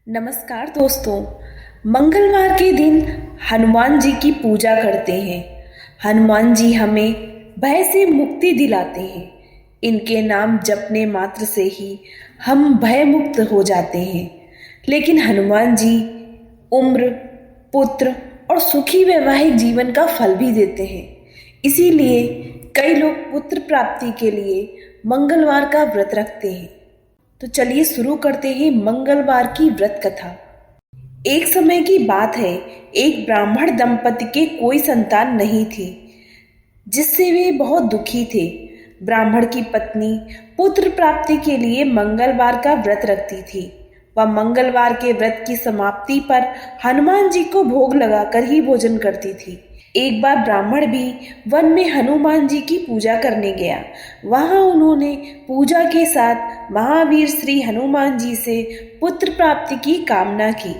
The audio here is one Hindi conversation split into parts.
नमस्कार दोस्तों। मंगलवार के दिन हनुमान जी की पूजा करते हैं। हनुमान जी हमें भय से मुक्ति दिलाते हैं। इनके नाम जपने मात्र से ही हम भय मुक्त हो जाते हैं। लेकिन हनुमान जी उम्र, पुत्र और सुखी वैवाहिक जीवन का फल भी देते हैं। इसीलिए कई लोग पुत्र प्राप्ति के लिए मंगलवार का व्रत रखते हैं। तो चलिए शुरू करते हैं मंगलवार की व्रत कथा। एक समय की बात है, एक ब्राह्मण दंपति के कोई संतान नहीं थी, जिससे वे बहुत दुखी थे। ब्राह्मण की पत्नी पुत्र प्राप्ति के लिए मंगलवार का व्रत रखती थी। वह मंगलवार के व्रत की समाप्ति पर हनुमान जी को भोग लगाकर ही भोजन करती थी। एक बार ब्राह्मण भी वन में हनुमान जी की पूजा करने गया। वहां उन्होंने पूजा के साथ महावीर श्री हनुमान जी से पुत्र प्राप्ति की कामना की।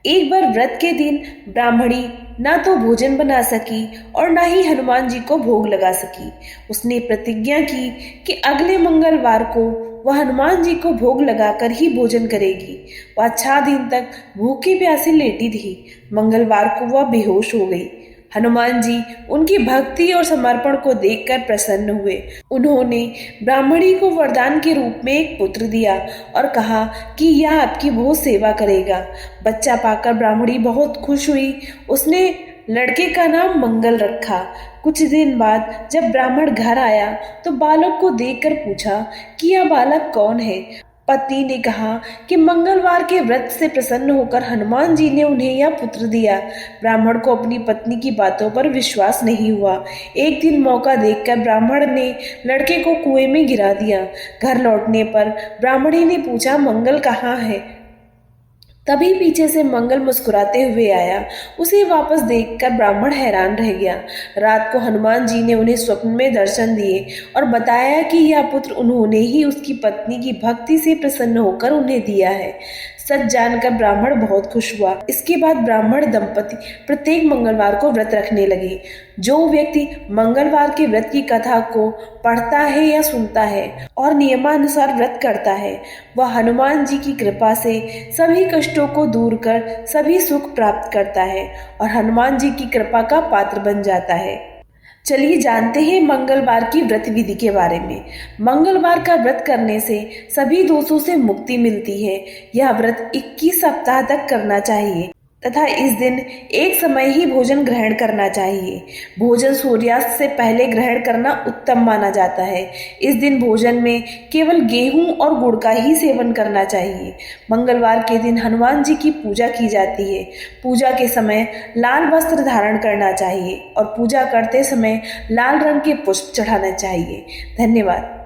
एक बार व्रत के दिन ब्राह्मणी ना तो भोजन बना सकी और ना ही हनुमान जी को भोग लगा सकी। उसने प्रतिज्ञा की कि अगले मंगलवार को वह हनुमान जी को भोग लगाकर ही भोजन करेगी। वह 6 दिन तक भूखे प्यासे लेटी रही। मंगलवार को वह बेहोश हो गई। हनुमान जी उनकी भक्ति और समर्पण को देखकर प्रसन्न हुए। उन्होंने ब्राह्मणी को वरदान के रूप में एक पुत्र दिया और कहा कि यह आपकी बहुत सेवा करेगा। बच्चा पाकर ब्राह्मणी बहुत खुश हुई। उसने लड़के का नाम मंगल रखा। कुछ दिन बाद जब ब्राह्मण घर आया तो बालक को देखकर पूछा कि यह बालक कौन है। पत्नी ने कहा कि मंगलवार के व्रत से प्रसन्न होकर हनुमान जी ने उन्हें यह पुत्र दिया। ब्राह्मण को अपनी पत्नी की बातों पर विश्वास नहीं हुआ। एक दिन मौका देखकर ब्राह्मण ने लड़के को कुएं में गिरा दिया। घर लौटने पर ब्राह्मणी ने पूछा, मंगल कहाँ है? तभी पीछे से मंगल मुस्कुराते हुए आया। उसे वापस देखकर ब्राह्मण हैरान रह गया। रात को हनुमान जी ने उन्हें स्वप्न में दर्शन दिए और बताया कि यह पुत्र उन्होंने ही उसकी पत्नी की भक्ति से प्रसन्न होकर उन्हें दिया है। सच जानकर ब्राह्मण बहुत खुश हुआ। इसके बाद ब्राह्मण दंपति प्रत्येक मंगलवार को व्रत रखने लगे। जो व्यक्ति मंगलवार के व्रत की कथा को पढ़ता है या सुनता है और नियमानुसार व्रत करता है, वह हनुमान जी की कृपा से सभी कष्टों को दूर कर सभी सुख प्राप्त करता है और हनुमान जी की कृपा का पात्र बन जाता है। चलिए जानते हैं मंगलवार की व्रत विधि के बारे में। मंगलवार का व्रत करने से सभी दोषों से मुक्ति मिलती है। यह व्रत 21 सप्ताह तक करना चाहिए तथा इस दिन एक समय ही भोजन ग्रहण करना चाहिए। भोजन सूर्यास्त से पहले ग्रहण करना उत्तम माना जाता है। इस दिन भोजन में केवल गेहूं और गुड़ का ही सेवन करना चाहिए। मंगलवार के दिन हनुमान जी की पूजा की जाती है। पूजा के समय लाल वस्त्र धारण करना चाहिए और पूजा करते समय लाल रंग के पुष्प चढ़ाना चाहिए। धन्यवाद।